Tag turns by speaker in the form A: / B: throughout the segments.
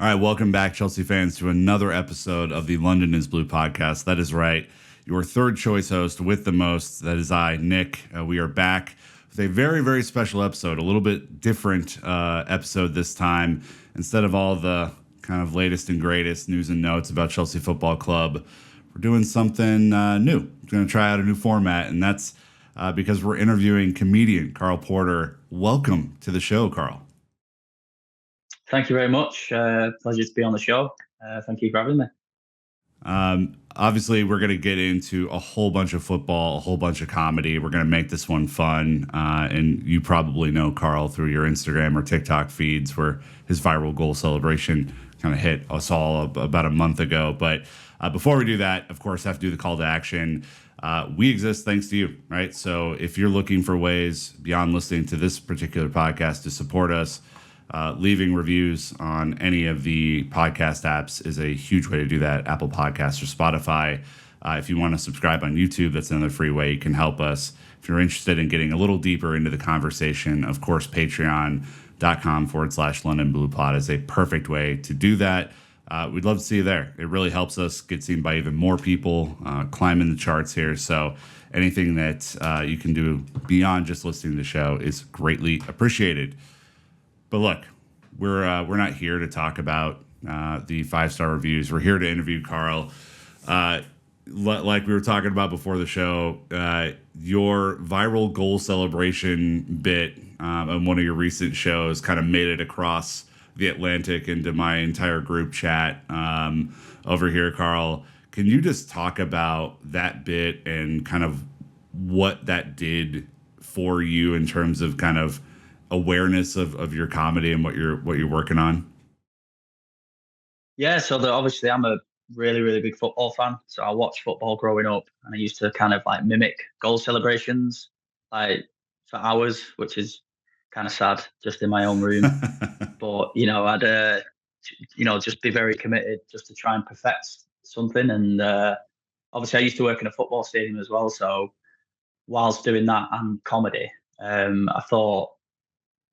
A: All right, welcome back, Chelsea fans, to another episode of the London is Blue podcast. That is right, your third choice host with the most. That is I, Nick. We are back with a very, very special episode, a little bit different episode this time. Instead of all the kind of latest and greatest news and notes about Chelsea Football Club, we're doing something new. We're going to try out a new format, and that's because we're interviewing comedian Karl Porter. Welcome to the show, Karl.
B: Thank you very much. Pleasure to be on the show. Thank you for having me.
A: Obviously, we're going to get into a whole bunch of football, a whole bunch of comedy. We're going to make this one fun. And you probably know Karl through your Instagram or TikTok feeds, where his viral goal celebration kind of hit us all about a month ago. But before we do that, of course, have to do the call to action. We exist thanks to you, right? So if you're looking for ways beyond listening to this particular podcast to support us, leaving reviews on any of the podcast apps is a huge way to do that. Apple Podcasts or Spotify. If you want to subscribe on YouTube, that's another free way you can help us. If you're interested in getting a little deeper into the conversation, of course, patreon.com/London Blue Pod is a perfect way to do that. We'd love to see you there. It really helps us get seen by even more people, climbing the charts here. So anything that you can do beyond just listening to the show is greatly appreciated. But look, we're not here to talk about the 5-star reviews. We're here to interview Karl. Like we were talking about before the show, your viral goal celebration bit on one of your recent shows kind of made it across the Atlantic into my entire group chat over here, Karl. Can you just talk about that bit and kind of what that did for you in terms of kind of awareness of your comedy and what you're working on?
B: Yeah, so obviously I'm a really, really big football fan. So I watched football growing up, and I used to kind of like mimic goal celebrations like for hours, which is kind of sad just in my own room. But I'd just be very committed just to try and perfect something. And obviously I used to work in a football stadium as well. So whilst doing that and comedy, I thought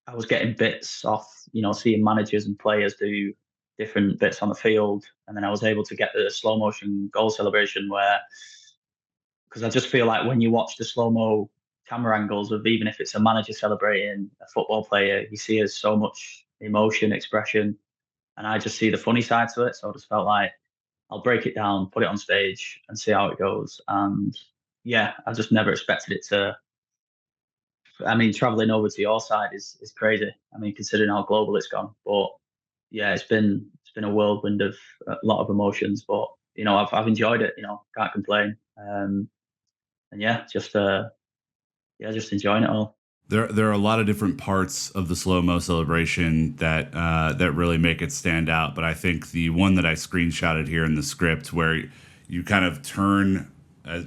B: I was getting bits off, seeing managers and players do different bits on the field. And then I was able to get the slow motion goal celebration because I just feel like when you watch the slow mo camera angles of even if it's a manager celebrating a football player, you see there's so much emotion, expression. And I just see the funny side to it. So I just felt like I'll break it down, put it on stage and see how it goes. And yeah, I just never expected it to. I mean, traveling over to your side is crazy. I mean, considering how global it's gone. But yeah, it's been a whirlwind of a lot of emotions. But I've enjoyed it. Can't complain. And yeah, just enjoying it all.
A: There are a lot of different parts of the slow-mo celebration that really make it stand out. But I think the one that I screenshotted here in the script, where you kind of turn,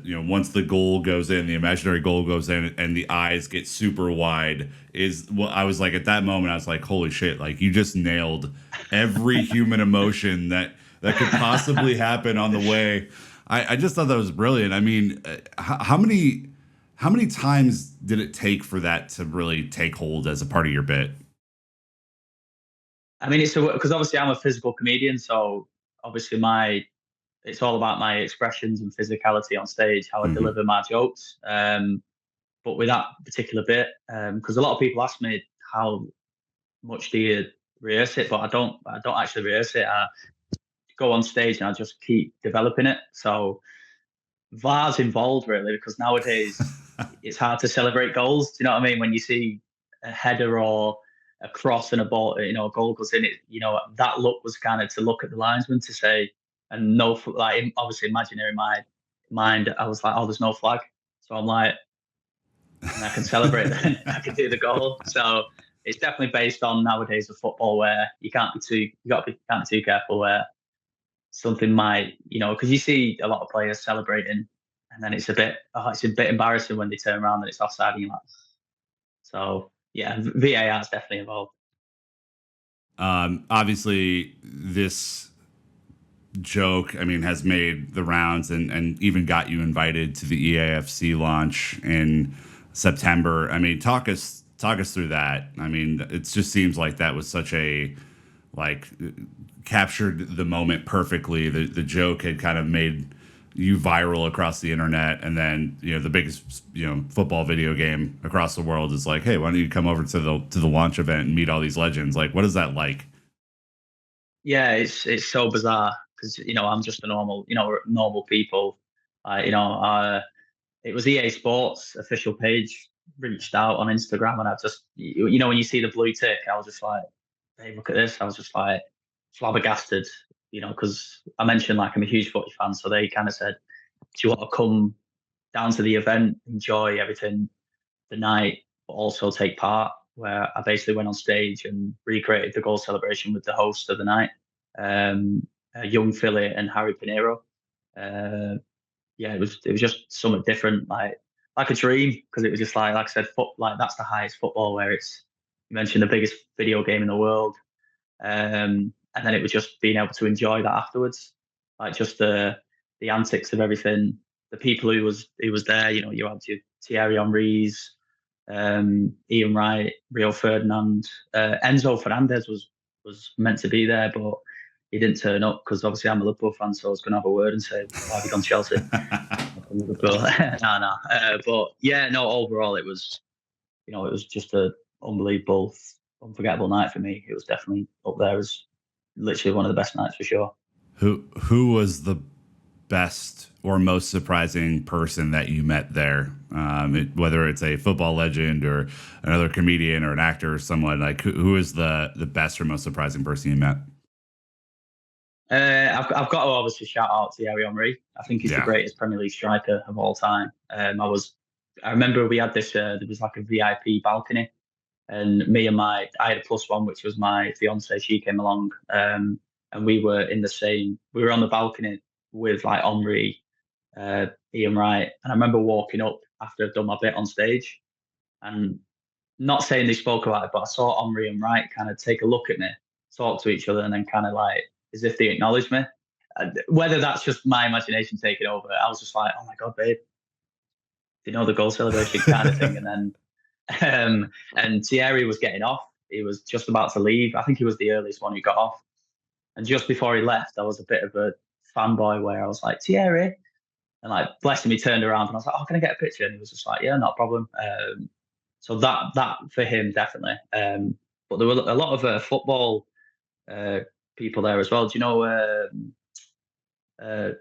A: once the goal goes in, the imaginary goal goes in, and the eyes get super wide, is what I was like at that moment. I was like, holy shit! Like you just nailed every human emotion that could possibly happen on the way. I just thought that was brilliant. I mean, how many times did it take for that to really take hold as a part of your bit?
B: I mean, it's because obviously I'm a physical comedian, so obviously it's all about my expressions and physicality on stage, how I deliver my jokes. But with that particular bit, because a lot of people ask me how much do you rehearse it, but I don't actually rehearse it. I go on stage and I just keep developing it. So VAR's involved really, because nowadays it's hard to celebrate goals. Do you know what I mean? When you see a header or a cross and a ball, a goal goes in, it, that look was kind of to look at the linesman to say, and no, like obviously imaginary in my mind, I was like, oh, there's no flag. So I'm like, and I can celebrate then, I can do the goal. So it's definitely based on nowadays of football where you can't be too careful where something might, because you see a lot of players celebrating and then it's a bit embarrassing when they turn around and it's offside and you're like, so yeah, VAR is definitely involved.
A: Obviously this joke, I mean, has made the rounds and even got you invited to the EAFC launch in September. I mean, talk us through that. I mean, it just seems like that was such a captured the moment perfectly. The joke had kind of made you viral across the internet, and then the biggest football video game across the world is like, hey, why don't you come over to the launch event and meet all these legends? Like, what is that like?
B: Yeah, it's so bizarre because I'm just a normal, normal people. It was EA Sports official page reached out on Instagram, and I just, when you see the blue tick, I was just like, hey, look at this. I was just like flabbergasted, because I mentioned like I'm a huge footy fan, so they kind of said, do you want to come down to the event, enjoy everything the night, but also take part? Where I basically went on stage and recreated the goal celebration with the host of the night, young Philly and Harry Pinero. Uh, yeah, it was just something different, like a dream, because it was just like I said, like that's the highest football, where it's, you mentioned, the biggest video game in the world, and then it was just being able to enjoy that afterwards, like just the antics of everything, the people who was there. You had your Thierry Henry's, Ian Wright, Rio Ferdinand, Enzo Fernandez was meant to be there, but he didn't turn up because obviously I'm a Liverpool fan, so I was going to have a word and say, why have you gone Chelsea? Liverpool. No, no. But yeah, no. Overall, it was just a unbelievable, unforgettable night for me. It was definitely up there as literally one of the best nights for sure.
A: Who was the best or most surprising person that you met there? Whether it's a football legend or another comedian or an actor or someone, like who is the best or most surprising person you met?
B: I've got to obviously shout out to Thierry Henry. I think he's the
A: Yeah.
B: greatest Premier League striker of all time. I remember we had this. There was like a VIP balcony, and I had a plus one, which was my fiance. She came along, and we were in the same. We were on the balcony with like Henry, Ian Wright, and I remember walking up after I'd done my bit on stage, and not saying they spoke about it, but I saw Henry and Wright kind of take a look at me, talk to each other, and then kind of like as if they acknowledged me. Whether that's just my imagination taking over, I was just like, oh my god, babe, the goal celebration kind of thing, and then and Thierry was getting off. He was just about to leave. I think he was the earliest one who got off. And just before he left, I was a bit of a fanboy where I was like, Thierry. And like, bless him, he turned around and I was like, oh, can I get a picture? And he was just like, yeah, not a problem. So that for him, definitely. But there were a lot of football uh, people there as well. Do you know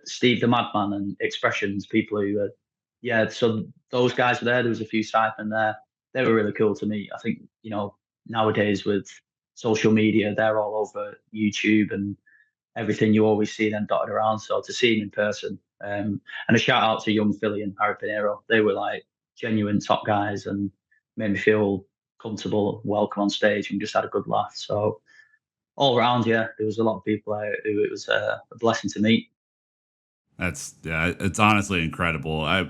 B: Steve the Madman and Expressions, people who, yeah, so those guys were there. There was a few Cypher there. They were really cool to meet. I think, nowadays with social media, they're all over YouTube and everything. You always see them dotted around. So to see them in person, and a shout out to young Philly and Harry Pinero. They were like genuine top guys and made me feel comfortable, welcome on stage, and just had a good laugh. So all around, yeah, there was a lot of people who it was a blessing to meet.
A: That's yeah, it's honestly incredible. I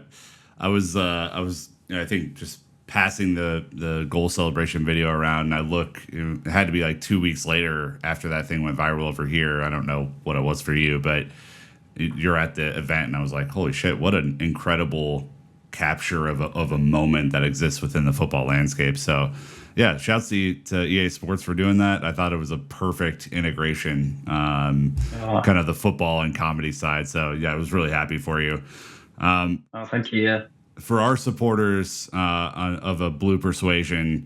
A: was I think just passing the goal celebration video around, and I look, it had to be like 2 weeks later after that thing went viral over here. I don't know what it was for you, but you're at the event, and I was like, holy shit, what an incredible capture of a moment that exists within the football landscape. So yeah, shouts to EA Sports for doing that. I thought it was a perfect integration,
B: Oh,
A: kind of the football and comedy side. So yeah, I was really happy for you.
B: oh, thank you. Yeah.
A: For our supporters of a blue persuasion,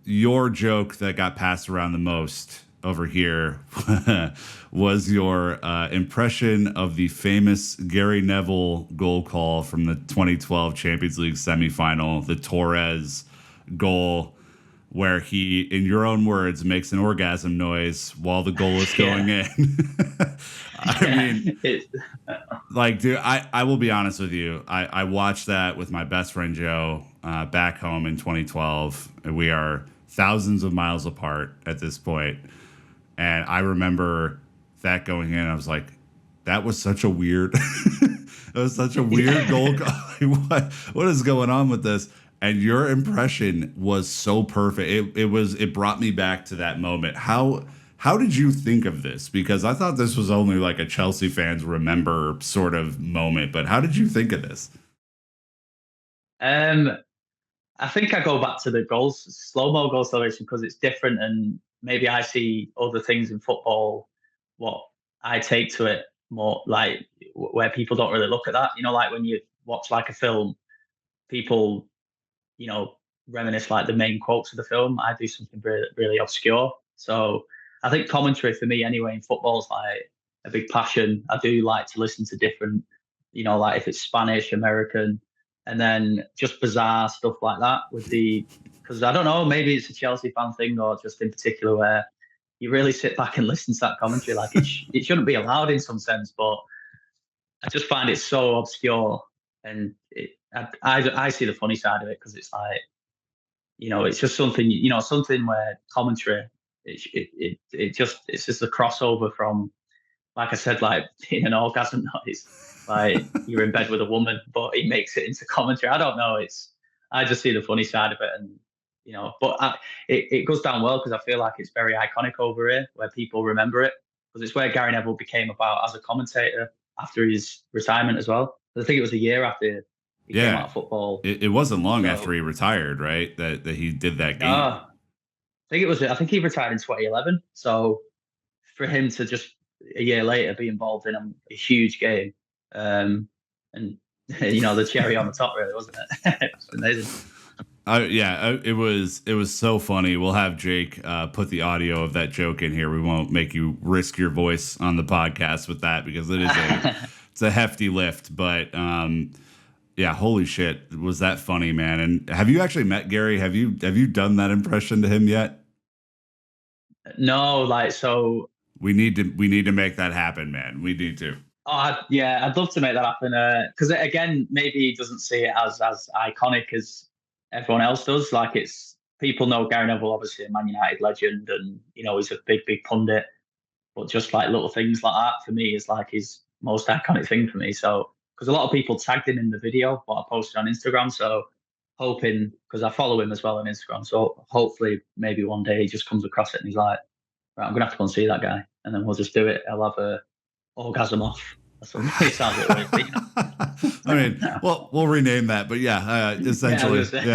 A: your joke that got passed around the most over here was your impression of the famous Gary Neville goal call from the 2012 Champions League semifinal, the Torres goal, where he, in your own words, makes an orgasm noise while the goal is going
B: Yeah.
A: in. I
B: Yeah.
A: mean, like, dude, I will be honest with you. I watched that with my best friend Joe back home in 2012. And we are thousands of miles apart at this point. And I remember that going in. I was like, that was such a weird, it was such a weird
B: Yeah.
A: goal. What is going on with this? And your impression was so perfect. It brought me back to that moment. How did you think of this? Because I thought this was only like a Chelsea fans remember sort of moment, but how did you think of this?
B: I think I go back to the goals, slow-mo goal celebration because it's different, and maybe I see other things in football. What I take to it more like where people don't really look at that. You know, like when you watch like a film, people, you know, reminisce like the main quotes of the film. I do something really, really obscure. So I think commentary for me anyway in football is like a big passion. I do like to listen to different, you know, like if it's Spanish, American, and then just bizarre stuff like that with the, because I don't know, maybe it's a Chelsea fan thing or just in particular where you really sit back and listen to that commentary. Like it shouldn't be allowed in some sense, but I just find it so obscure. And I see the funny side of it because it's like, you know, it's just something, you know, something where commentary, it's just a crossover from, like I said, like in an orgasm noise, like you're in bed with a woman, but he makes it into commentary. I don't know. I just see the funny side of it, and you know, but it goes down well because I feel like it's very iconic over here, where people remember it because it's where Gary Neville became about as a commentator after his retirement as well. I think it was a year after he came out
A: Yeah,
B: of football.
A: it wasn't long after
B: So
A: he retired, right? That he did that
B: no,
A: game.
B: I think he retired in 2011. So for him to just a year later be involved in a huge game, and you know the cherry on the top, really, wasn't it? It's amazing.
A: It was so funny. We'll have Jake put the audio of that joke in here. We won't make you risk your voice on the podcast with that because it's a hefty lift. But yeah, holy shit, was that funny, man? And have you actually met Gary? Have you done that impression to him yet?
B: No, like so.
A: We need to make that happen, man. We need to.
B: Yeah, I'd love to make that happen. Because again, maybe he doesn't see it as iconic as everyone else does. Like it's people know Gary Neville, obviously a Man United legend, and you know he's a big pundit. But just like little things like that for me is like his most iconic thing for me. So because a lot of people tagged him in the video, what I posted on Instagram. So hoping because I follow him as well on Instagram. So hopefully maybe one day he just comes across it and he's like, right, I'm gonna have to go and see that guy, and then we'll just do it. I'll have a orgasm off or something. It sounds a bit weird, but, you
A: I mean,
B: know.
A: well, we'll rename that, but yeah,
B: Yeah, I
A: essentially,
B: was gonna say.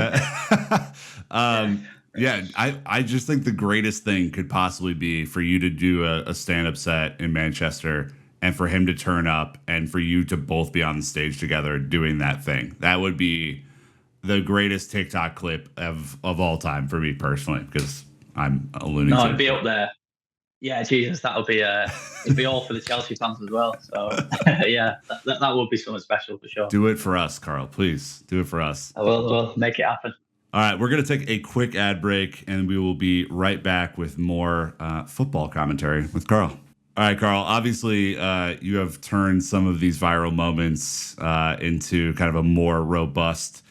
A: yeah.
B: Yeah.
A: Yeah, I just think the greatest thing could possibly be for you to do a stand-up set in Manchester and for him to turn up and for you to both be on the stage together doing that thing. That would be the greatest TikTok clip of all time for me personally, because I'm a Looney
B: No, it'd
A: Tune.
B: be up there. Yeah, Jesus, that'll be it'd be all for the Chelsea fans as well. So yeah, that would be something special for sure.
A: Do it for us, Carl. Please do it for us.
B: We'll make it happen.
A: All right, we're going to take a quick ad break and we will be right back with more football commentary with Carl. All right, Carl, obviously you have turned some of these viral moments into kind of a more robust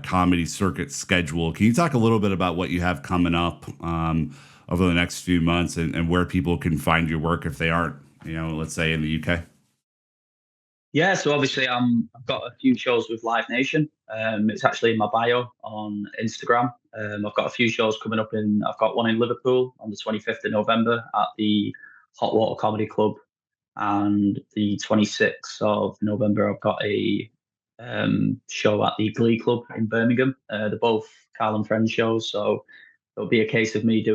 A: comedy circuit schedule. Can you talk a little bit about what you have coming up over the next few months and where people can find your work if they aren't, let's say in the UK?
B: Yeah, so obviously I've got a few shows with Live Nation. It's actually in my bio on Instagram. I've got a few shows coming up I've got one in Liverpool on the 25th of November at the Hot Water Comedy Club, and the 26th of November I've got a show at the Glee Club in Birmingham. They're both Carl and Friends shows, so it'll be a case of me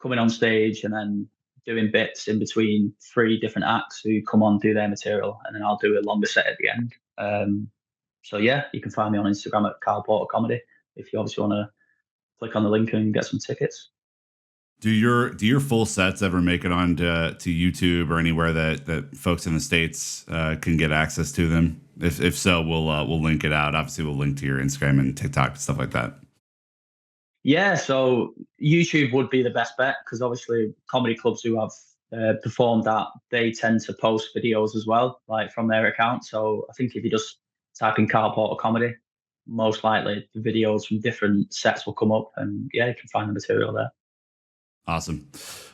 B: coming on stage and then doing bits in between three different acts who come on, do their material, and then I'll do a longer set at the end. So yeah, you can find me on Instagram at Karl Porter Comedy if you obviously want to click on the link and get some tickets.
A: Do your full sets ever make it on to YouTube or anywhere that folks in the States can get access to them? If so, we'll link it out. Obviously, we'll link to your Instagram and TikTok and stuff like that.
B: Yeah, so YouTube would be the best bet because obviously comedy clubs who have performed that, they tend to post videos as well, like from their account. So I think if you just type in Karl Porter Comedy, most likely the videos from different sets will come up, and yeah, you can find the material there.
A: Awesome.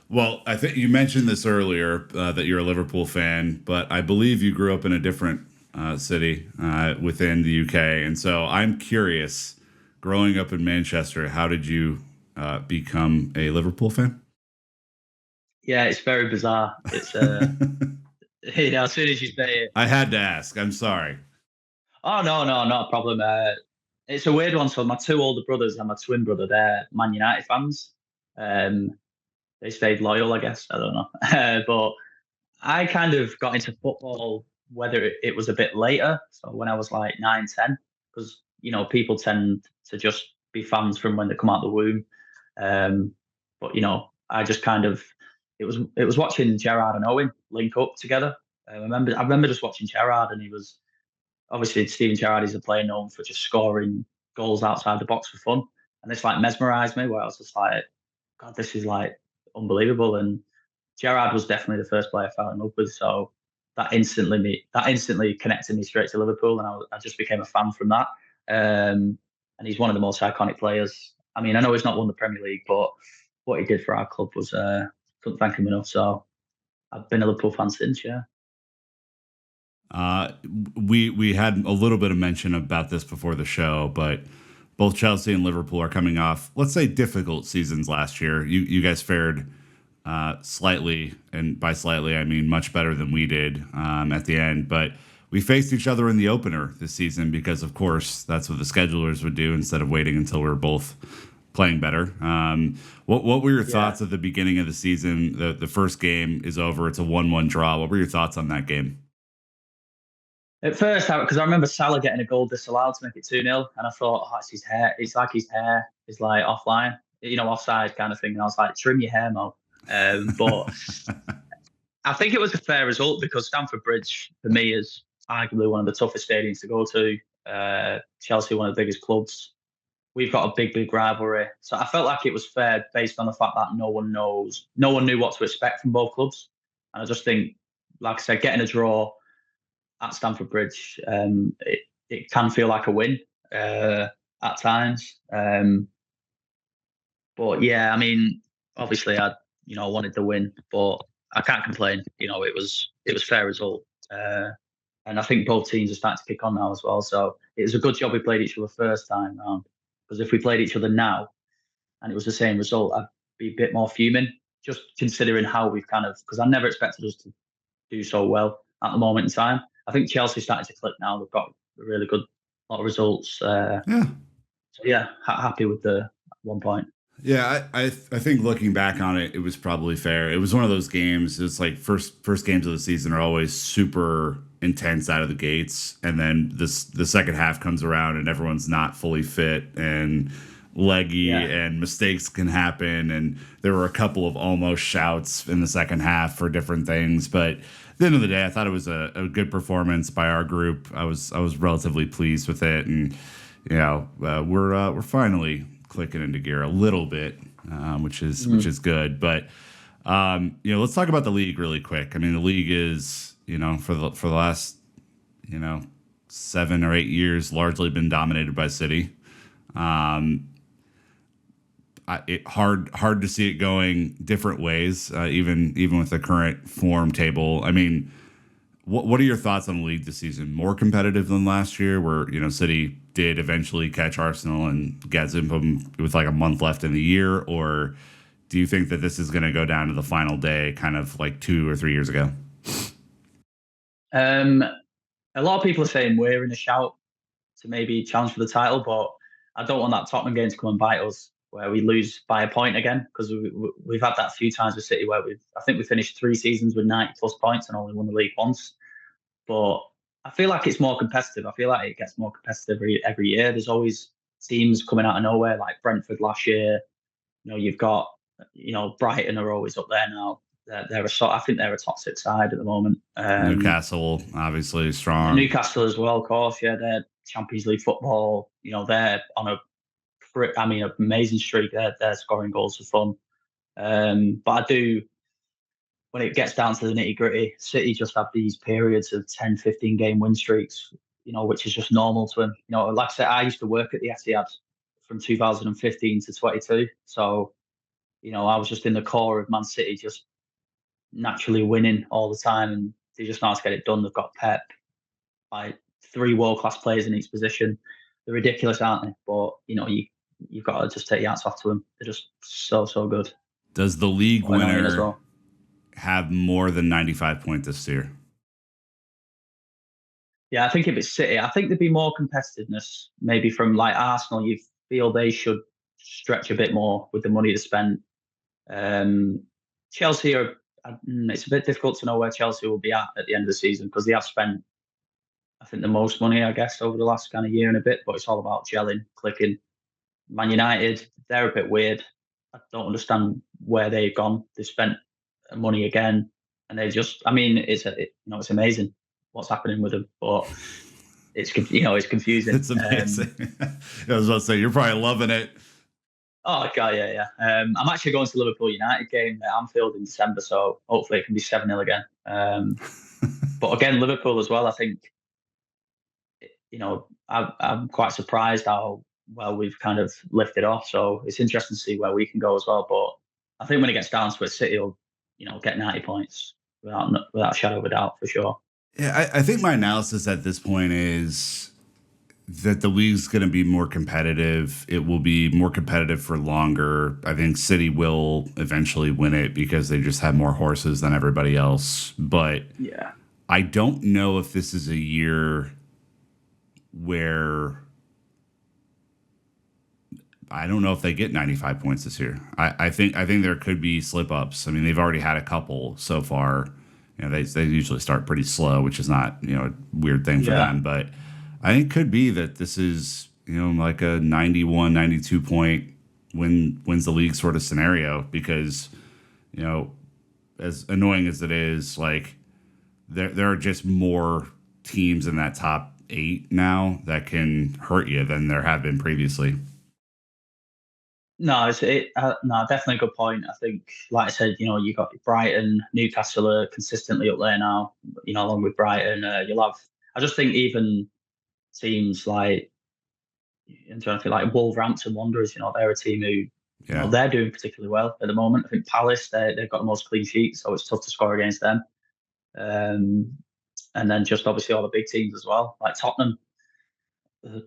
A: Well, I think you mentioned this earlier that you're a Liverpool fan, but I believe you grew up in a different city within the UK, and so I'm curious. Growing up in Manchester, how did you become a Liverpool fan?
B: Yeah, it's very bizarre. It's you know, as soon as you say it,
A: I had to ask. I'm sorry.
B: oh no, not a problem. it's a weird one. So my two older brothers and my twin brother, they're Man United fans. Um, they stayed loyal, I guess. I don't know. But I kind of got into football, whether it was a bit later. So when I was like 9, 10, because, people tend to just be fans from when they come out the womb. But, I just kind of, it was watching Gerrard and Owen link up together. I remember just watching Gerrard, and he was obviously Steven Gerrard is a player known for just scoring goals outside the box for fun. And this like mesmerized me, where I was just like, God, this is like unbelievable. And Gerrard was definitely the first player I fell in love with. So that instantly connected me straight to Liverpool, and I just became a fan from that. And he's one of the most iconic players. I mean, I know he's not won the Premier League, but what he did for our club was couldn't thank him enough. So I've been a Liverpool fan since. Yeah.
A: Uh, we had a little bit of mention about this before the show, but both Chelsea and Liverpool are coming off, let's say, difficult seasons last year. You guys fared slightly, and by slightly I mean much better than we did at the end. But we faced each other in the opener this season because, of course, that's what the schedulers would do instead of waiting until we were both playing better. What were your
B: Yeah.
A: thoughts at the beginning of the season? The first game is over; it's a 1-1 draw. What were your thoughts on that game?
B: At first, because I remember Salah getting a goal disallowed to make it 2-0, and I thought, oh, it's his hair. It's like his hair is like offline, offside kind of thing. And I was like, trim your hair, Mo. But I think it was a fair result because Stamford Bridge, for me, is arguably one of the toughest stadiums to go to. Chelsea, one of the biggest clubs. We've got a big, big rivalry. So I felt like it was fair based on the fact that no one knew what to expect from both clubs. And I just think, like I said, getting a draw at Stamford Bridge, it can feel like a win at times. But yeah, I mean, obviously, I wanted the win, but I can't complain. It was fair result, and I think both teams are starting to kick on now as well. So it was a good job we played each other first time round, because if we played each other now and it was the same result, I'd be a bit more fuming. Just considering how we've kind of, because I never expected us to do so well at the moment in time. I think Chelsea's starting to click now. They've got a really good lot of results.
A: Yeah.
B: So yeah, happy with the 1 point.
A: Yeah, I think looking back on it, it was probably fair. It was one of those games. It's like first games of the season are always super intense out of the gates, and then the second half comes around and everyone's not fully fit and leggy,
B: Yeah.
A: and mistakes can happen. And there were a couple of almost shouts in the second half for different things, but at the end of the day, I thought it was a good performance by our group. I was relatively pleased with it, and we're finally clicking into gear a little bit, which is good. But let's talk about the league really quick. I mean, the league is for the last 7 or 8 years largely been dominated by City. Um, hard to see it going different ways, even with the current form table. I mean, what are your thoughts on the league this season? More competitive than last year, where City did eventually catch Arsenal and gazump them with like a month left in the year, or do you think that this is going to go down to the final day, kind of like 2 or 3 years ago?
B: Um, a lot of people are saying we're in a shout to maybe challenge for the title, but I don't want that Tottenham game to come and bite us where we lose by a point again, because we've had that a few times with City where I think we finished 3 seasons with 90 plus points and only won the league once. But I feel like it's more competitive. I feel like it gets more competitive every year. There's always teams coming out of nowhere, like Brentford last year. You've got, Brighton are always up there now. I think they're a top six side at the moment.
A: Newcastle, obviously strong.
B: Newcastle as well, of course. Yeah, they're Champions League football. They're on amazing streak. They're scoring goals for fun. But I do, when it gets down to the nitty gritty, City just have these periods of 10, 15 game win streaks, which is just normal to them. Like I said, I used to work at the Etihad from 2015 to 22. So, I was just in the core of Man City, just naturally winning all the time. And they just know how to get it done. They've got Pep, like three world class players in each position. They're ridiculous, aren't they? But, you've got to just take your hats off to them. They're just so, so good.
A: Does the league
B: Well, annoying as
A: winner
B: well.
A: have more than 95 points this year?
B: Yeah, I think if it's City, I think there'd be more competitiveness maybe from like Arsenal. You feel they should stretch a bit more with the money to spend. Um, Chelsea are. It's a bit difficult to know where Chelsea will be at the end of the season because they have spent, I think, the most money, I guess, over the last kind of year and a bit. But it's all about gelling, clicking. Man United, they're a bit weird. I don't understand where they've gone. They've spent money again, and they just. I mean, it's amazing what's happening with them, but it's confusing.
A: It's amazing. I was about to say, you're probably loving it.
B: Oh god, yeah, yeah. I'm actually going to Liverpool United game at Anfield in December, so hopefully it can be 7-0 again. But again, Liverpool as well. I think I'm quite surprised how well we've kind of lifted off. So it's interesting to see where we can go as well. But I think when it gets down to it, City will, get 90 points without a shadow of a doubt for sure.
A: Yeah, I think my analysis at this point is that the league's going to be more competitive. It will be more competitive for longer. I think City will eventually win it because they just have more horses than everybody else. But
B: Yeah.
A: I don't know if this is a year where I don't know if they get 95 points this year. I think there could be slip ups. I mean, they've already had a couple so far. They usually start pretty slow, which is not a weird thing for
B: Yeah.
A: them. But I think it could be that this is like a 91, 92 point wins the league sort of scenario because as annoying as it is, like there are just more teams in that top 8 now that can hurt you than there have been previously.
B: No, no, definitely a good point. I think, like I said, you got Brighton, Newcastle are consistently up there now. Along with Brighton, you'll have. I just think even teams like I'm trying to think like Wolverhampton Wanderers. They're a team who,
A: Yeah.
B: they're doing particularly well at the moment. I think Palace, they've got the most clean sheets, so it's tough to score against them. Um, and then just obviously all the big teams as well, like Tottenham. uh,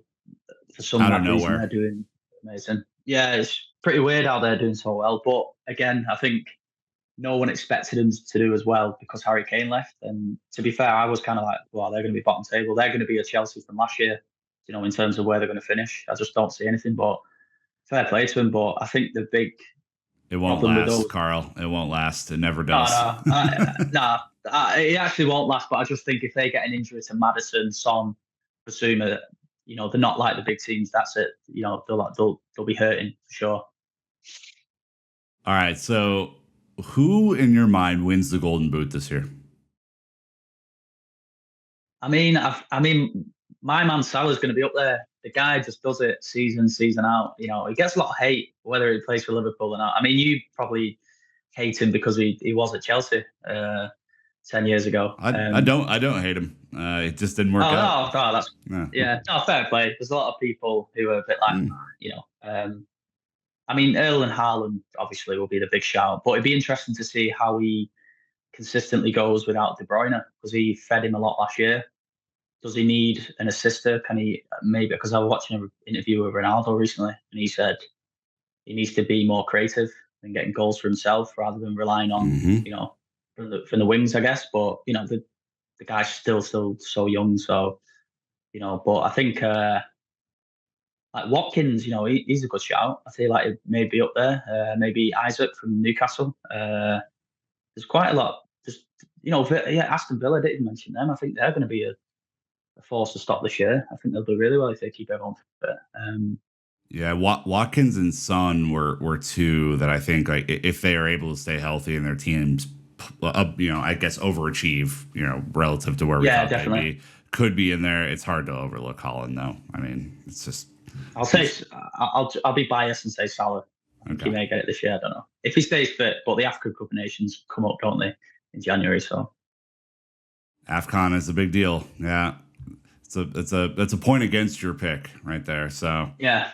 B: For some
A: Out of
B: mad reason, they're
A: nowhere.
B: doing amazing. Yeah, it's pretty weird how they're doing so well. But again, I think no one expected them to do as well because Harry Kane left. And to be fair, I was kind of like, well, they're going to be bottom table. They're going to be a Chelsea from last year, in terms of where they're going to finish. I just don't see anything. But fair play to them. But I think the big
A: It won't
B: problem with
A: last,
B: those.
A: Carl. It won't last. It never
B: No,
A: does.
B: no, no. It actually won't last. But I just think if they get an injury to Madison, Son, Basuma, they're not like the big teams. That's it. They'll be hurting for sure.
A: All right. So, who in your mind wins the Golden Boot this year?
B: I mean, my man Salah's going to be up there. The guy just does it season out. He gets a lot of hate whether he plays for Liverpool or not. I mean, you probably hate him because he was at Chelsea 10 years ago.
A: I don't hate him. It just didn't work
B: Oh
A: out.
B: no, that's
A: Yeah.
B: yeah, no, fair play. There's a lot of people who are a bit like,
A: Mm.
B: I mean, Earl and Haaland obviously will be the big shout, but it'd be interesting to see how he consistently goes without De Bruyne because he fed him a lot last year. Does he need an assister? Can he maybe? Because I was watching an interview with Ronaldo recently, and he said he needs to be more creative and getting goals for himself rather than relying on
A: Hmm.
B: from the wings, I guess. But the guy's still so young, so But I think like Watkins, he's a good shout. I feel like he may be up there. Maybe Isaac from Newcastle. There's quite a lot. Just yeah, Aston Villa didn't mention them. I think they're going to be a force to stop this year. I think they'll do really well if they keep everyone fit.
A: Yeah, Watkins and Son were two that I think like if they are able to stay healthy and their teams, I guess overachieve, relative to where we
B: Yeah,
A: thought they'd
B: definitely.
A: be, could be in there. It's hard to overlook Holland though. I mean, it's just
B: I'll say
A: he's
B: I'll be biased and say Salah. I think he
A: okay.
B: may get it this year. I don't know if he stays fit, but the African Cup of Nations come up, don't they, in January? So
A: AFCON is a big deal. Yeah, it's a point against your pick right there. So,
B: yeah,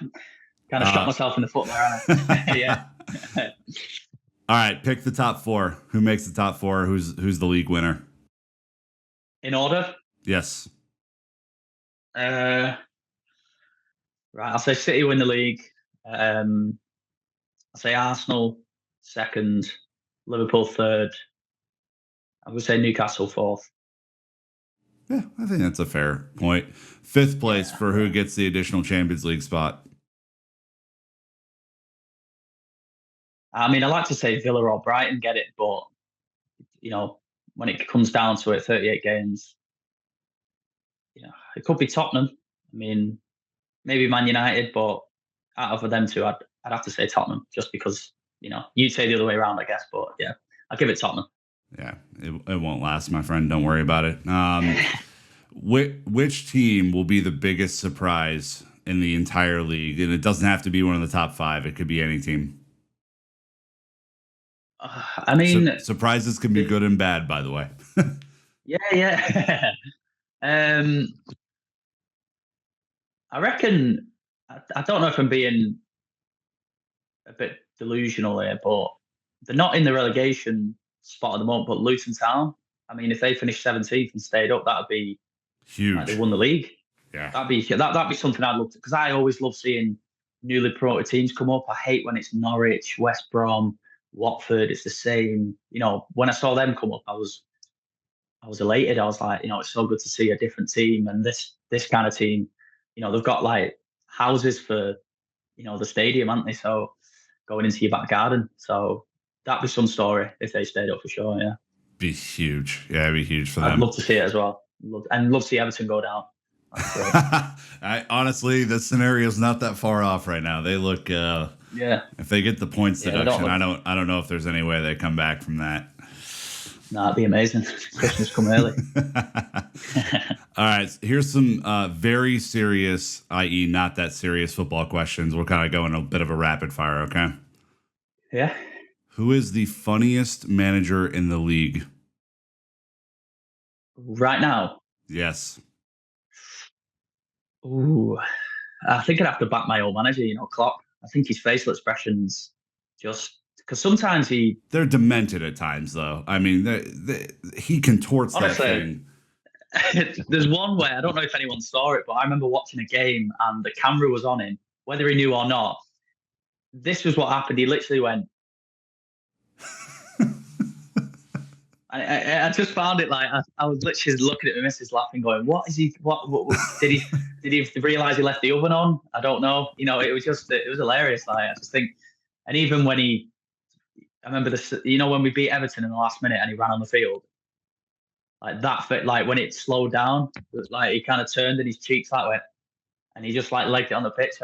B: kind of shot
A: uh,
B: myself in the foot there, haven't I? Yeah.
A: all right, pick the top four. Who makes the top four? Who's the league winner?
B: In order,
A: Yes.
B: right? I'll say City win the league. I'll say Arsenal second, Liverpool third. I would say Newcastle fourth.
A: Yeah, I think that's a fair point. Fifth place for who gets the additional Champions League spot.
B: I mean, I like to say Villa or Brighton get it, but you know, when it comes down to it, 38 games, it could be Tottenham. I mean, maybe Man United, but out of them two, I'd have to say Tottenham just because, you'd say the other way around, I guess. But yeah, I'll give it Tottenham.
A: Yeah, it won't last, my friend. Don't worry about it. Which team will be the biggest surprise in the entire league? And it doesn't have to be one of the top five. It could be any team.
B: I mean,
A: surprises can be good and bad, by the way.
B: yeah. um, I reckon, I don't know if I'm being a bit delusional here, but they're not in the relegation spot at the moment, but Luton Town, I mean, if they finished 17th and stayed up, that'd be
A: huge.
B: Like they won the league.
A: Yeah.
B: That'd be something I'd love to, because I always love seeing newly promoted teams come up. I hate when it's Norwich, West Brom, Watford. It's the same. When I saw them come up, I was elated. I was like, it's so good to see a different team, and this kind of team. They've got like houses for the stadium, haven't they? So going into your back garden. So that'd be some story if they stayed up for sure. Yeah,
A: be huge. Yeah, it'd be huge for them.
B: I'd love to see it as well. Love to see Everton go down.
A: Honestly, the scenario is not that far off right now. They look, if they get the points deduction, I don't know if there's any way they come back from that.
B: No, it'd be amazing. Christmas come early.
A: All right, here's some very serious, i.e., not that serious football questions. We'll kind of go in a bit of a rapid fire, okay?
B: Yeah.
A: Who is the funniest manager in the league?
B: Right now?
A: Yes.
B: Ooh, I think I'd have to back my old manager, Klopp. I think his facial expressions just because sometimes
A: they're demented at times, though. I mean, he contorts honestly,
B: that thing. There's one way, I don't know if anyone saw it, but I remember watching a game and the camera was on him, whether he knew or not. This was what happened. He literally went. I just found it like I was literally looking at my missus laughing, going, "What is he? What did he realize he left the oven on? I don't know. It was hilarious. Like I just think, and even when I remember this. When we beat Everton in the last minute and he ran on the field, like that. Like when it slowed down, it was like he kind of turned and his cheeks like went, and he just like legged it on the pitch.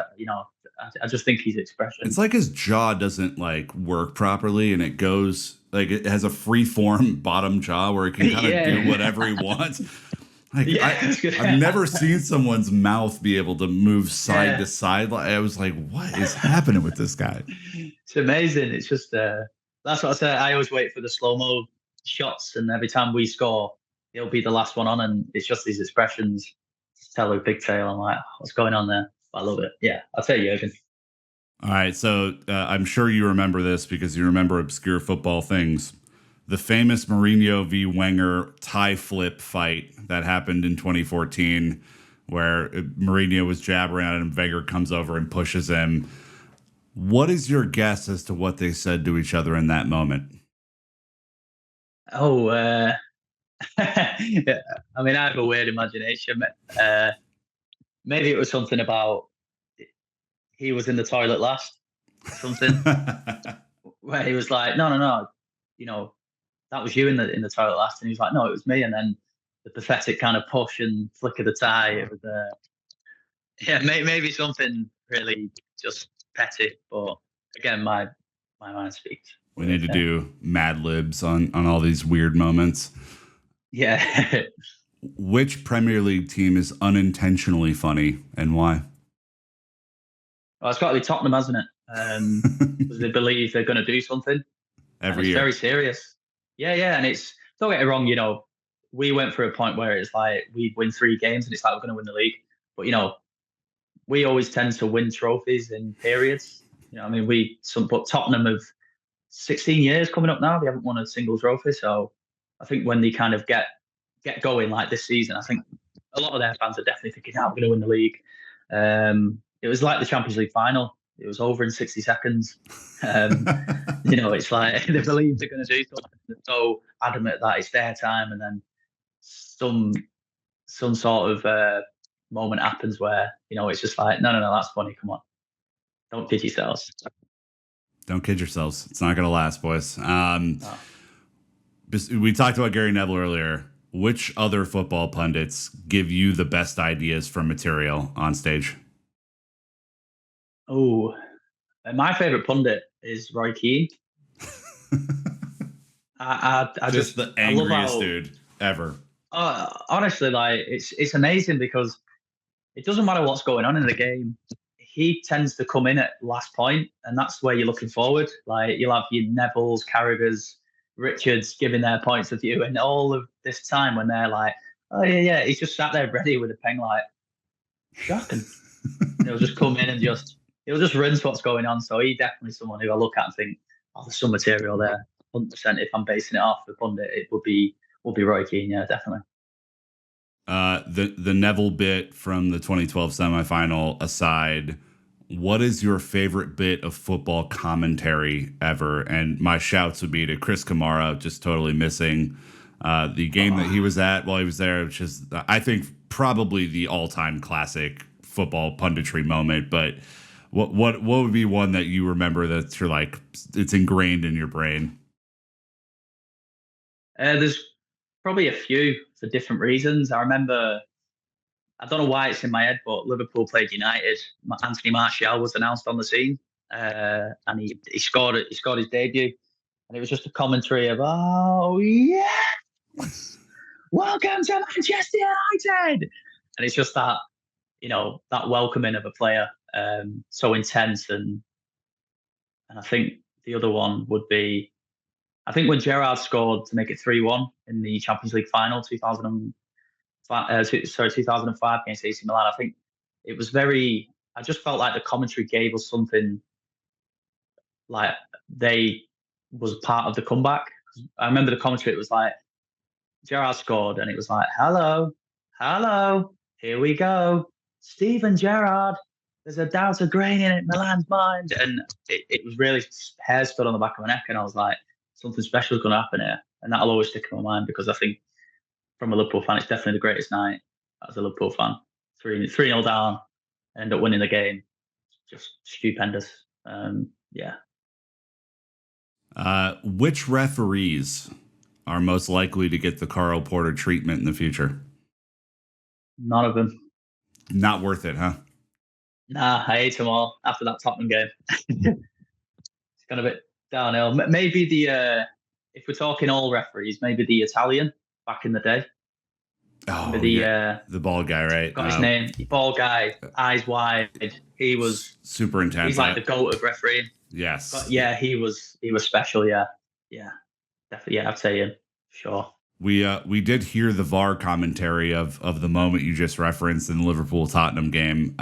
B: I just think his expression.
A: It's like his jaw doesn't like work properly, and it goes. Like it has a free form bottom jaw where it can kind of do whatever he wants. Like I've never seen someone's mouth be able to move side to side. I was like, what is happening with this guy?
B: It's amazing. It's just that's what I say. I always wait for the slow-mo shots, and every time we score, he'll be the last one on, and it's just these expressions. Tell a pigtail. I'm like, what's going on there? I love it. Yeah, I'll tell you, Jurgen.
A: All right, so I'm sure you remember this because you remember obscure football things. The famous Mourinho v. Wanger tie flip fight that happened in 2014 where Mourinho was jabbering at him, Wenger comes over and pushes him. What is your guess as to what they said to each other in that moment?
B: Oh, I mean, I have a weird imagination. Maybe it was something about he was in the toilet last or something where he was like, no, that was you in the toilet last. And he was like, no, it was me. And then the pathetic kind of push and flick of the tie. It was, maybe something really just petty. But again, my mind speaks.
A: We need to do Mad Libs on all these weird moments.
B: Yeah.
A: Which Premier League team is unintentionally funny and why?
B: Well, it's got to be Tottenham, hasn't it? Because they believe they're going to do something.
A: Every year.
B: Very serious. Yeah. And don't get me wrong, we went through a point where it's like we'd win 3 games and it's like we're going to win the league. But, we always tend to win trophies in periods. I mean, but Tottenham have 16 years coming up now. They haven't won a single trophy. So I think when they kind of get going like this season, I think a lot of their fans are definitely thinking, we're going to win the league. It was like the Champions League final. It was over in 60 seconds. It's like they believe they're going to do something. They're so adamant that it's their time, and then some some sort of moment happens where it's just like, no, no, no, that's funny. Come on, don't kid yourselves.
A: Don't kid yourselves. It's not going to last, boys.
B: No.
A: We talked about Gary Neville earlier. Which other football pundits give you the best ideas for material on stage?
B: Oh, my favorite pundit is Roy Keane. I
A: Just
B: just
A: the
B: I love
A: angriest
B: how
A: dude ever.
B: honestly, like it's amazing because it doesn't matter what's going on in the game. He tends to come in at last point, and that's where you're looking forward. Like you'll have your Nevilles, Carragher's, Richards giving their points of view, and all of this time when they're like, "Oh yeah, yeah," he's just sat there ready with a pen, like shocking. And he'll just come in and he'll just rinse what's going on. So he definitely someone who I look at and think, "Oh, there's some material there." 100%. If I'm basing it off the pundit, it would be Roy Keane. Yeah, definitely.
A: The Neville bit from the 2012 semifinal aside, what is your favorite bit of football commentary ever? And my shouts would be to Chris Kamara, just totally missing the game that he was at while he was there, which is, I think, probably the all-time classic football punditry moment. But what would be one that you remember that you're like, it's ingrained in your brain?
B: There's probably a few for different reasons. I remember, I don't know why it's in my head, but Liverpool played United. Anthony Martial was announced on the scene, and he scored it. He scored his debut, and it was just a commentary of, "Oh yes, welcome to Manchester United," and it's just that welcoming of a player, so intense, and I think the other one would be, I think when Gerrard scored to make it 3-1 in the Champions League final, 2005 against AC Milan. I think it was very. I just felt like the commentary gave us something like they was part of the comeback. I remember the commentary. It was like Gerrard scored, and it was like, "Hello, hello, here we go, Steven Gerrard. There's a doubt of grain in it, Milan's mind," and it was really hair stood on the back of my neck, and I was like, something special is going to happen here, and that'll always stick in my mind because I think from a Liverpool fan, it's definitely the greatest night as a Liverpool fan. 3-0 down, end up winning the game. Just stupendous. Yeah,
A: Which referees are most likely to get the Karl Porter treatment in the future?
B: none of them.
A: Not worth it, huh?
B: Nah, I hate them all after that Tottenham game. It's gone a bit downhill. Maybe if we're talking all referees, maybe the Italian back in the day. Remember
A: Oh yeah, the bald guy, right?
B: got his name, ball guy, eyes wide.
A: Super intense.
B: He's like the goat of refereeing. But
A: Yes.
B: yeah, he was special. Yeah, yeah, definitely. Yeah, I'd say him. Sure.
A: We did hear the VAR commentary of the moment you just referenced in the Liverpool Tottenham game.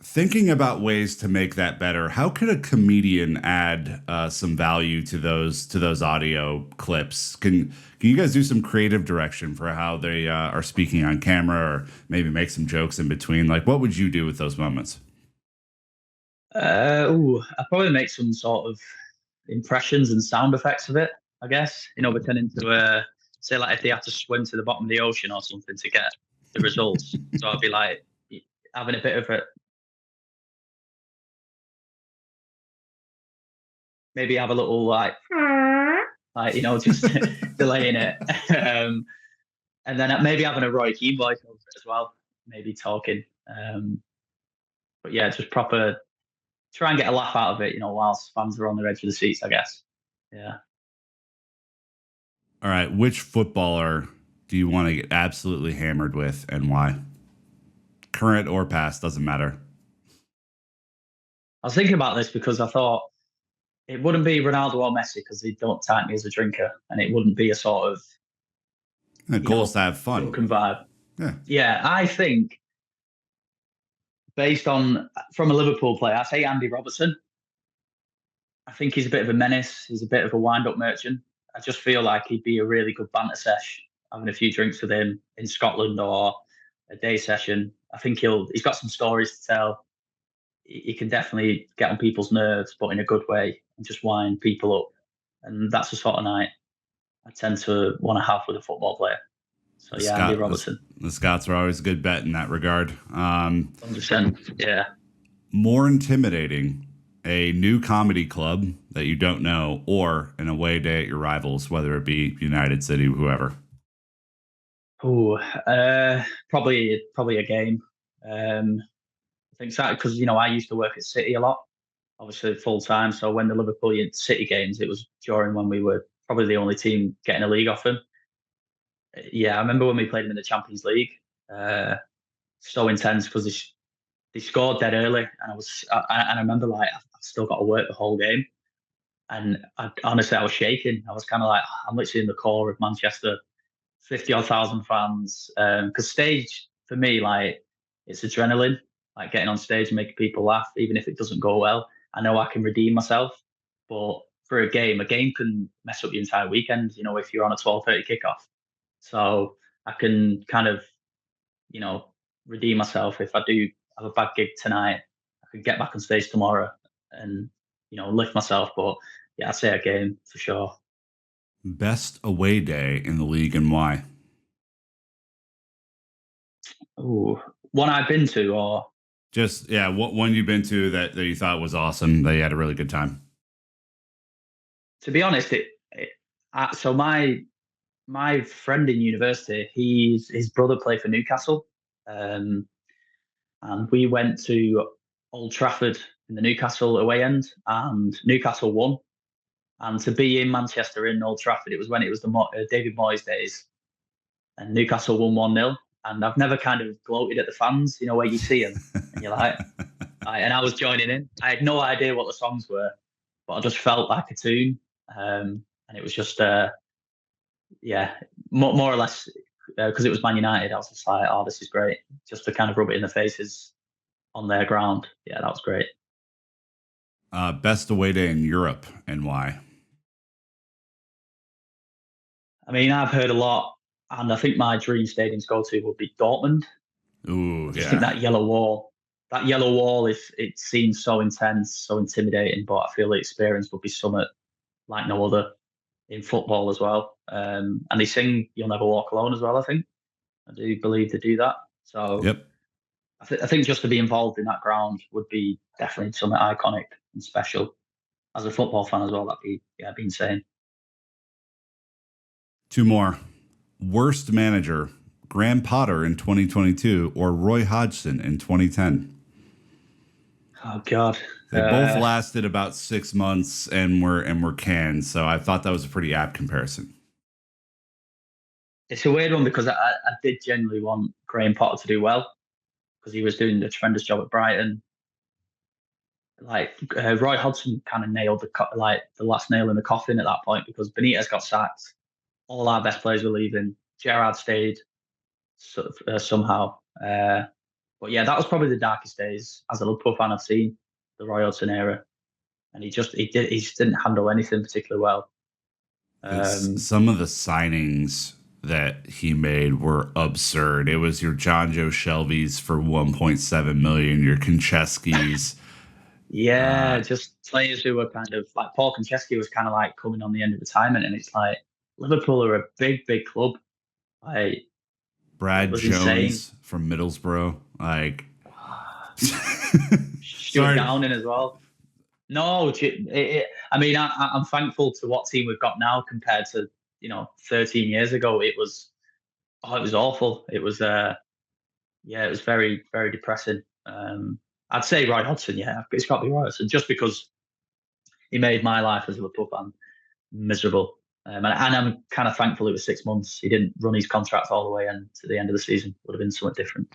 A: Thinking about ways to make that better, how could a comedian add some value to those audio clips? Can you guys do some creative direction for how they are speaking on camera, or maybe make some jokes in between? Like, what would you do with those moments?
B: I'd probably make some sort of impressions and sound effects of it. I guess pretending to say like if they have to swim to the bottom of the ocean or something to get the results. So I'd be like having a bit of it, maybe have a little just delaying it, and then maybe having a Roy Keane voice over it as well, maybe talking. But yeah, just proper try and get a laugh out of it, whilst fans are on the edge of the seats, I guess. Yeah.
A: All right, which footballer do you want to get absolutely hammered with, and why? Current or past, doesn't matter.
B: I was thinking about this because I thought it wouldn't be Ronaldo or Messi because they don't type me as a drinker, and it wouldn't be a sort of
A: The goal is to have fun.
B: drunken vibe.
A: Yeah.
B: Yeah, I think based on from a Liverpool player, I say Andy Robertson. I think he's a bit of a menace. He's a bit of a wind-up merchant. I just feel like he'd be a really good banter sesh, having a few drinks with him in Scotland or a day session. I think he's got some stories to tell. He can definitely get on people's nerves, but in a good way, and just wind people up. And that's the sort of night I tend to want to have with a football player. So yeah, Andy
A: The,
B: Robertson.
A: the Scots are always a good bet in that regard.
B: 100%. Yeah.
A: More intimidating, a new comedy club that you don't know, or an away day at your rivals, whether it be United City, whoever.
B: Oh, probably a game. I think so because I used to work at City a lot, obviously full time. So when the Liverpool City games, it was during when we were probably the only team getting a league off them. Yeah, I remember when we played them in the Champions League. Uh, so intense because they scored dead early, and I remember like I've still got to work the whole game, and honestly I was shaking. I was kind of like I'm literally in the core of Manchester, 50 odd thousand fans. Because stage for me, like it's adrenaline, like getting on stage and making people laugh, even if it doesn't go well. I know I can redeem myself, but for a game can mess up the entire weekend. If you're on a 12:30 kickoff, so I can kind of you know redeem myself if I do have a bad gig tonight. I could get back on stage tomorrow and lift myself. But yeah, I'd say a game for sure.
A: Best away day in the league and why?
B: Ooh, one I've been to, or
A: Just, yeah, what one you've been to that you thought was awesome, that you had a really good time?
B: to be honest, so my friend in university, his brother played for Newcastle, um, and we went to Old Trafford in the Newcastle away end, and Newcastle won. And to be in Manchester in Old Trafford, it was when it was the David Moyes days, and Newcastle won 1-0. And I've never kind of gloated at the fans, where you see them and you're like, and I was joining in. I had no idea what the songs were, but I just felt like a tune. And it was just, yeah, more or less, because it was Man United, I was just like, oh, this is great. Just to kind of rub it in the faces on their ground. Yeah, that was great.
A: Best away day in Europe and why?
B: I mean, I've heard a lot, and I think my dream stadium to go to would be Dortmund.
A: Ooh,
B: I just think
A: yeah.
B: that yellow wall, if it seems so intense, so intimidating, but I feel the experience would be something like no other in football as well. And they sing "You'll Never Walk Alone" as well. I think I do believe they do that. So
A: Yep.
B: I think just to be involved in that ground would be definitely something iconic and special. As a football fan as well, that'd be insane.
A: Two more. Worst manager, Graham Potter in 2022 or Roy Hodgson in 2010?
B: Oh God,
A: They both lasted about 6 months and were canned, so I thought that was a pretty apt comparison.
B: it's a weird one because I did genuinely want Graham Potter to do well because he was doing a tremendous job at Brighton. Like Roy Hodgson kind of nailed like the last nail in the coffin at that point because Benitez got sacked. All our best players were leaving. Gerrard stayed somehow. But yeah, that was probably the darkest days as a Liverpool fan I've seen, the Roy Hodgson era, and he just didn't handle anything particularly well.
A: Some of the signings that he made were absurd. It was your John Joe Shelby's for 1.7 million, your Koncheskis.
B: Yeah, just players who were kind of like Paul Konchesky was kind of like coming on the end of retirement, and it's like Liverpool are a big club. Like it
A: Brad
B: was insane.
A: Jones from Middlesbrough. Like,
B: Stuart
A: sorry.
B: Downing as well. No, I mean, I'm thankful to what team we've got now compared to 13 years ago. It was awful. Yeah, it was very very depressing. I'd say Roy Hodgson. Yeah, it's got to be Roy Hodgson just because he made my life as a Liverpool fan miserable. And I'm kind of thankful it was 6 months. He didn't run his contract all the way and to the end of the season. Would have been somewhat different.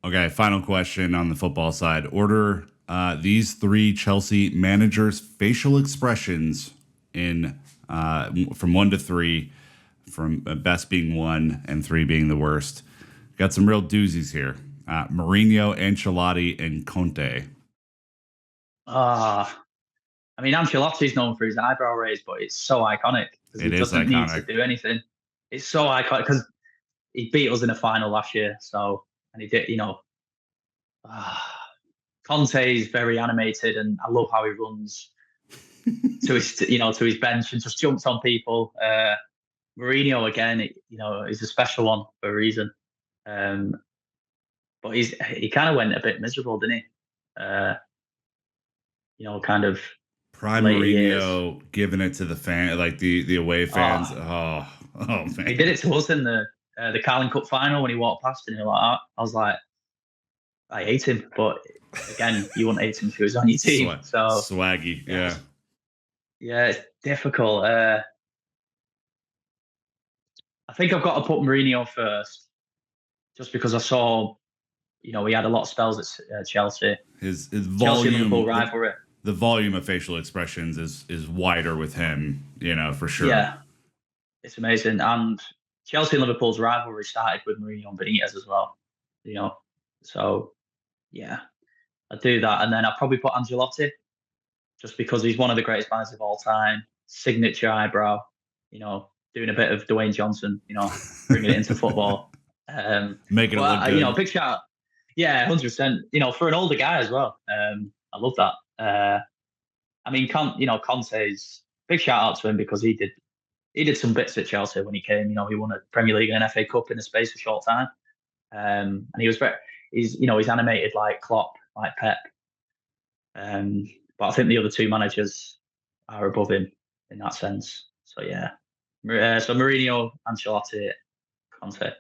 A: Okay, final question on the football side. Order these three Chelsea managers' facial expressions in from 1 to 3, from best being 1 and 3 being the worst. Got some real doozies here. Mourinho, Ancelotti, and Conte.
B: Ah, I mean, Ancelotti's known for his eyebrow raise, but it's so iconic because he
A: It is
B: doesn't need to
A: iconic.
B: do anything. It's so iconic because he beat us in a final last year. So, and he did, Conte is very animated, and I love how he runs to his bench and just jumps on people. Mourinho again, he's a special one for a reason. Um, but he kind of went a bit miserable, didn't he? Uh, kind of
A: Prime
B: later years.
A: Mourinho giving it to the fan, like the away fans.
B: Oh,
A: Oh
B: he did
A: man,
B: it to us in the Carling Cup final when he walked past and he was like that. I was like, I hate him, but again, you wouldn't hate him if he was on your team. So
A: Swaggy,
B: yeah,
A: yeah.
B: yeah, it's difficult. I think I've got to put Mourinho first, just because I saw, he had a lot of spells at Chelsea.
A: His
B: Chelsea Liverpool
A: volume,
B: rivalry.
A: the volume of facial expressions is wider with him, for sure.
B: Yeah, it's amazing. And Chelsea and Liverpool's rivalry started with Mourinho and Benitez as well. You know, so yeah, I do that, and then I probably put Ancelotti just because he's one of the greatest managers of all time. Signature eyebrow, doing a bit of Dwayne Johnson, bringing it into football.
A: Making it look
B: But
A: good.
B: big shout. Yeah, 100%. For an older guy as well. I love that. I mean, Conte's big shout out to him because he did some bits at Chelsea when he came. He won a Premier League and an FA Cup in the space of a short time. And he's animated like Klopp, like Pep. Um, but I think the other two managers are above him in that sense. So yeah, so Mourinho, Ancelotti, Conte.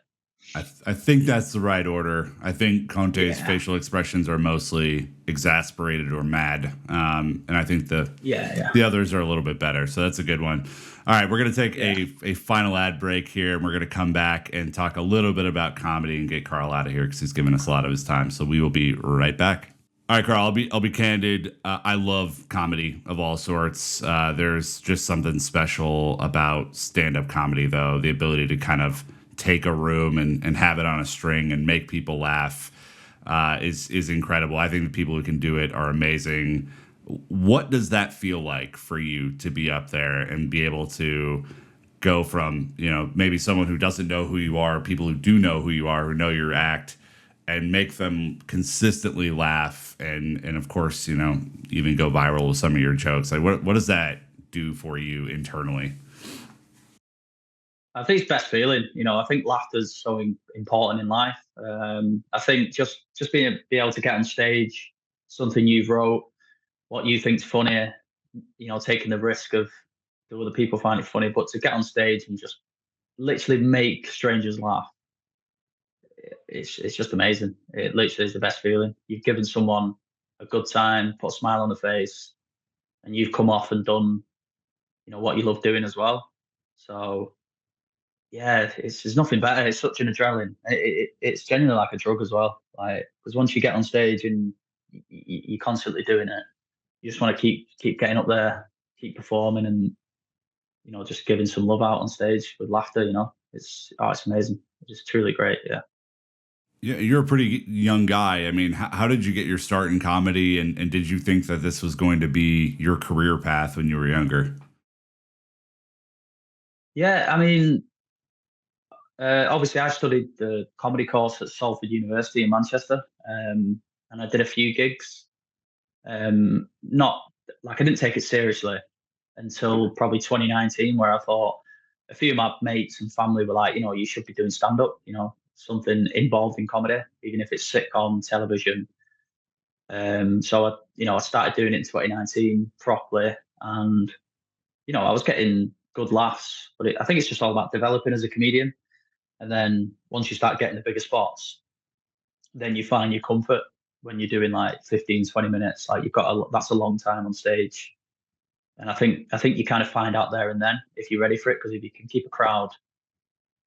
A: I think that's the right order. I think Conte's
B: Yeah,
A: facial expressions are mostly exasperated or mad, and I think the
B: yeah, yeah,
A: the others are a little bit better. So that's a good one. All right, we're gonna take
B: yeah.
A: a final ad break here, and we're gonna come back and talk a little bit about comedy and get Carl out of here because he's given us a lot of his time. So we will be right back. All right, Carl. I'll be candid. I love comedy of all sorts. There's just something special about stand up comedy, though. The ability to kind of take a room and have it on a string and make people laugh is incredible. I think the people who can do it are amazing. What does that feel like for you to be up there and be able to go from maybe someone who doesn't know who you are, people who do know who you are, who know your act, and make them consistently laugh and of course even go viral with some of your jokes? Like what does that do for you internally?
B: I think it's best feeling. I think laughter is so important in life. I think just be able to get on stage, something you've wrote, what you think's funny. Taking the risk of do other people find it funny, but to get on stage and just literally make strangers laugh, it's just amazing. It literally is the best feeling. You've given someone a good time, put a smile on the face, and you've come off and done what you love doing as well. So yeah, there's nothing better. It's such an adrenaline. It's genuinely like a drug as well. Like because once you get on stage and you're constantly doing it, you just want to keep getting up there, keep performing, and just giving some love out on stage with laughter. It's amazing. It's truly great. Yeah.
A: Yeah, you're a pretty young guy. I mean, how did you get your start in comedy, and did you think that this was going to be your career path when you were younger?
B: Yeah, I mean, obviously, I studied the comedy course at Salford University in Manchester, and I did a few gigs. Not like I didn't take it seriously until probably 2019, where I thought a few of my mates and family were like, you should be doing stand up, something involved in comedy, even if it's sitcom, television. So I started doing it in 2019 properly, and I was getting good laughs. But I think it's just all about developing as a comedian. And then once you start getting the bigger spots, then you find your comfort when you're doing like 15, 20 minutes. Like that's a long time on stage. And I think you kind of find out there and then if you're ready for it, because if you can keep a crowd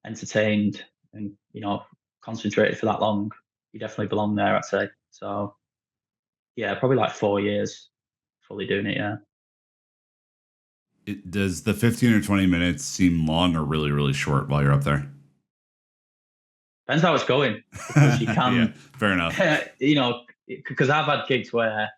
B: entertained and concentrated for that long, you definitely belong there, I'd say. So yeah, probably like 4 years fully doing it. Yeah,
A: Does the 15 or 20 minutes seem long or really, really short while you're up there?
B: depends how it's going because you
A: Yeah,
B: can,
A: fair enough.
B: because I've had gigs where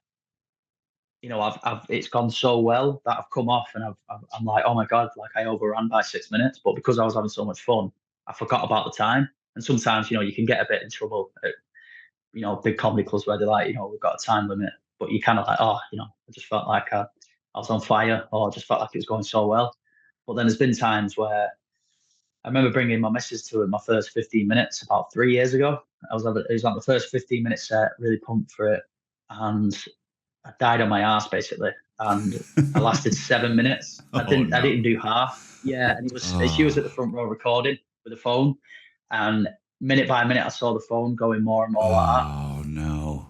B: I've it's gone so well that I've come off and I'm like, oh my god, like I overran by 6 minutes, but because I was having so much fun, I forgot about the time. And sometimes you can get a bit in trouble at big comedy clubs where they're like, we've got a time limit, but you kind of like, oh, I just felt like I was on fire, or I just felt like it was going so well. But then there's been times where I remember bringing my missus to it my first 15 minutes about 3 years ago. It was like the first 15-minute set, really pumped for it, and I died on my ass basically, and I lasted 7 minutes.
A: Oh
B: I
A: no.
B: didn't do half. Yeah, and she was
A: Oh,
B: at the front row recording with the phone, and minute by minute I saw the phone going more and more like that,
A: oh no.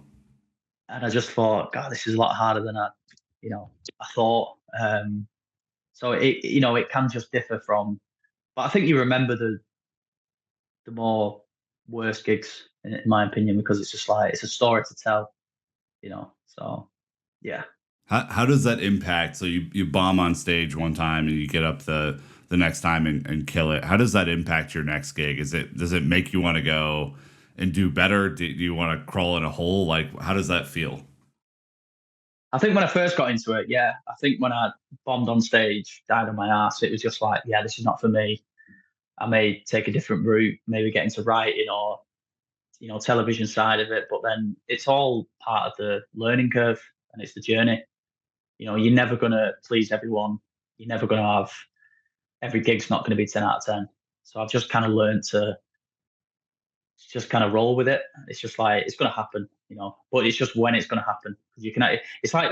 B: and I just thought, God, this is a lot harder than I thought. So it can just differ from, but I think you remember the more worst gigs in my opinion, because it's just like it's a story to tell, So yeah.
A: How does that impact? So you bomb on stage one time and you get up the next time and kill it. How does that impact your next gig? Does it make you want to go and do better? Do you want to crawl in a hole? Like, how does that feel?
B: I think when I first got into it, yeah. I think when I bombed on stage, died on my ass, it was just like, yeah, this is not for me. I may take a different route, maybe get into writing or, television side of it. But then it's all part of the learning curve and it's the journey. You're never going to please everyone. You're never going to have every gig's not going to be 10 out of 10. So I've just kind of learned to just kind of roll with it. It's just like, it's going to happen, but it's just when it's going to happen. Because it's like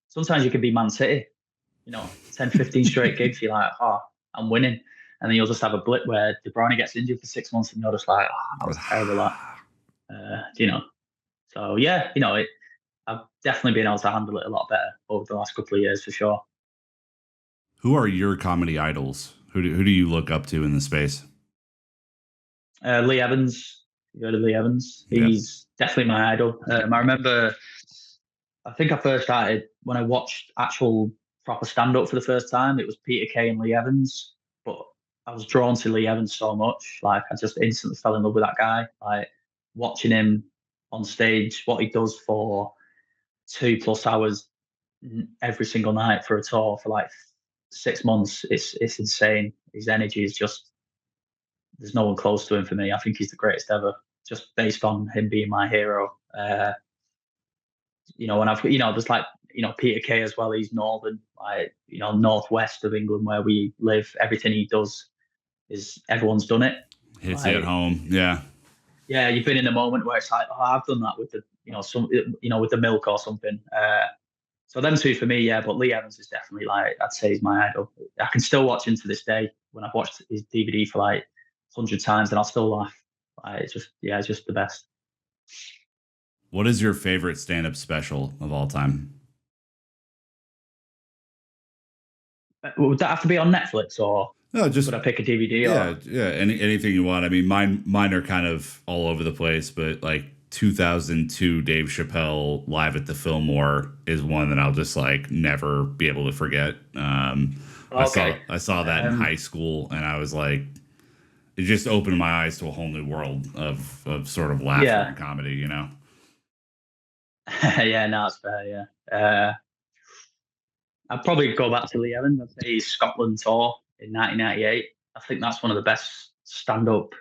B: sometimes you can be Man City, 10, 15 straight gigs. You're like, oh, I'm winning. And then you'll just have a blip where De Bruyne gets injured for 6 months and you're just like, oh, that was terrible. So yeah, I've definitely been able to handle it a lot better over the last couple of years for sure.
A: Who are your comedy idols? Who do you look up to in the space?
B: Lee Evans, you heard of Lee Evans?
A: Yeah.
B: He's definitely my idol. I remember, I think I first started when I watched actual proper stand up for the first time. It was Peter Kay and Lee Evans, but I was drawn to Lee Evans so much. Like I just instantly fell in love with that guy. Like watching him on stage, what he does for 2+ hours every single night for a tour for like 6 months, it's insane. His energy is just there's no one close to him for me. I think he's the greatest ever, just based on him being my hero. And I've there's like Peter Kay as well. He's northern, like northwest of England where we live. Everything he does is everyone's done it.
A: Hits
B: Like,
A: you at home. Yeah.
B: yeah, you've been in a moment where it's like, oh, I've done that with the with the milk or something. So them two for me, yeah. But Lee Evans is definitely like I'd say he's my idol. I can still watch him to this day. When I've watched his DVD for like 100 times, and I'll still laugh. Like, it's just the best.
A: What is your favorite stand-up special of all time?
B: Would that have to be on Netflix or
A: No, just
B: would I pick a DVD?
A: yeah,
B: Or
A: yeah. Anything you want. I mean, mine are kind of all over the place, but like 2002 Dave Chappelle live at the Fillmore is one that I'll just like never be able to forget.
B: okay,
A: I saw that in high school, and I was like, it just opened my eyes to a whole new world of sort of laughter
B: yeah,
A: and comedy. You know.
B: yeah, no, it's fair. Yeah, I'd probably go back to Lee Evans. I'd say his Scotland tour in 1998. I think that's one of the best stand-up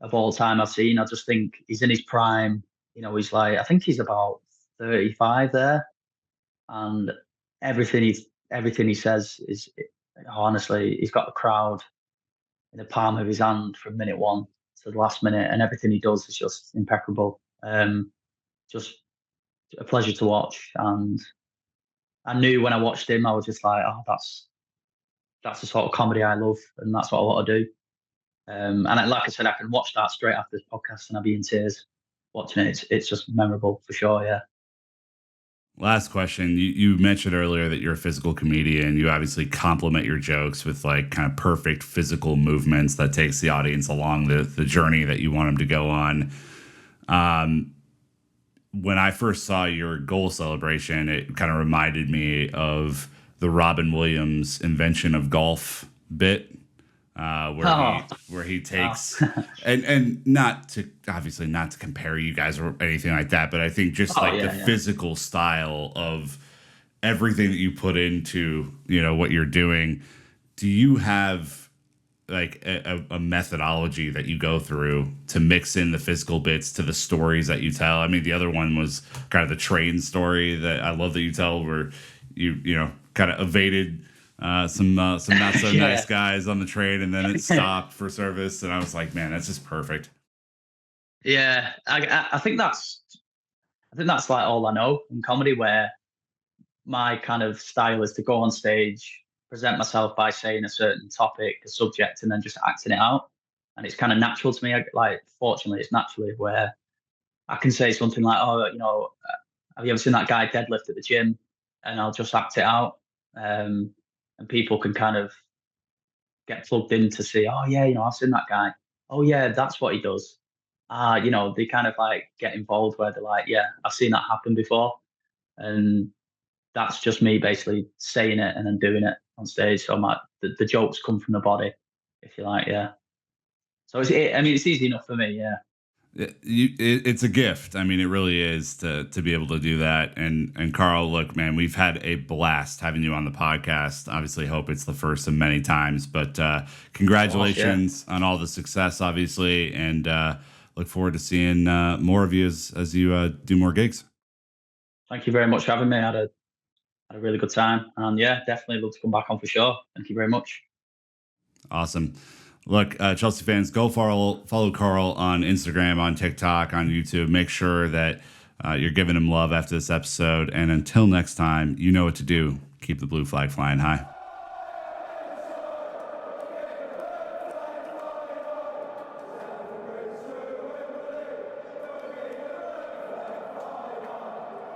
B: of all time I've seen. I just think he's in his prime. He's like I think he's about 35 there, and everything he says is honestly he's got the crowd in the palm of his hand from minute one to the last minute, and everything he does is just impeccable. Just a pleasure to watch, and I knew when I watched him, I was just like, oh, that's the sort of comedy I love, and that's what I want to do. Like I said, I can watch that straight after this podcast, and I'll be in tears watching it. It's just memorable for sure. Yeah.
A: Last question. You mentioned earlier that you're a physical comedian. You obviously complement your jokes with like kind of perfect physical movements that takes the audience along the journey that you want them to go on. When I first saw your goal celebration, it kind of reminded me of the Robin Williams invention of golf bit,
B: Oh,
A: where he
B: wow.
A: takes and not to obviously not to compare you guys or anything like that, but I think just
B: Oh,
A: like the
B: yeah, yeah.
A: physical style of everything that you put into what you're doing. Do you have like a methodology that you go through to mix in the physical bits to the stories that you tell? I mean, the other one was kind of the train story that I love that you tell, where you kind of evaded some not so
B: Yeah,
A: nice guys on the train, and then it stopped for service, and I was like, man, that's just perfect.
B: yeah. I think that's like all I know in comedy, where my kind of style is to go on stage, present myself by saying a certain topic, a subject, and then just acting it out. And it's kind of natural to me. Like, fortunately, it's naturally where I can say something like, "Oh, have you ever seen that guy deadlift at the gym?" And I'll just act it out, and people can kind of get plugged in to see, "Oh yeah, I've seen that guy. Oh yeah, that's what he does." They kind of like get involved where they're like, "Yeah, I've seen that happen before," and that's just me basically saying it and then doing it on stage. So the jokes come from the body, if you like, yeah. So I mean, it's easy enough for me, yeah.
A: It's a gift. I mean, it really is to be able to do that. And Karl, look, man, we've had a blast having you on the podcast. Obviously, hope it's the first of many times. But congratulations on all the success, obviously, and look forward to seeing more of you as you do more gigs.
B: Thank you very much for having me. I had a really good time, and yeah, definitely love to come back on for sure. Thank you very much.
A: Awesome. Look, Chelsea fans, go follow Karl on Instagram, on TikTok, on YouTube. Make sure that you're giving him love after this episode. And until next time, you know what to do. Keep the blue flag flying high.